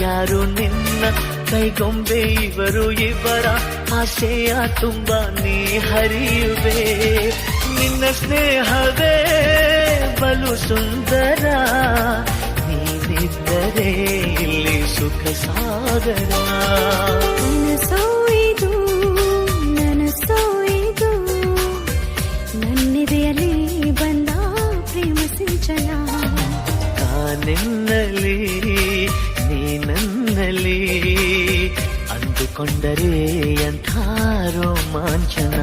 ಯಾರು ನಿನ್ನ ಕೈಗೊಂಬೆ ಇವರು ಇವರ ಆಸೆಯ ತುಂಬ ನೀ ಹರಿಯುವೆ ನಿನ್ನ ಸ್ನೇಹವೇ ಬಲು ಸುಂದರ ನೀನಿದ್ದರೆ ಇಲ್ಲಿ ಸುಖ ಸಾಗರ ನನಸೋಯಿದು ನನಸೋಯಿದು ನನ್ನೆದೆಯಲ್ಲಿ ಬಂದ ಪ್ರೇಮ ಸಿಂಚನ ತಾನೆನ್ನಲಿ ನೀನನ್ನಲಿ ಅಂದುಕೊಂಡರೆ ಎಂಥ ರೋಮಾಂಚನ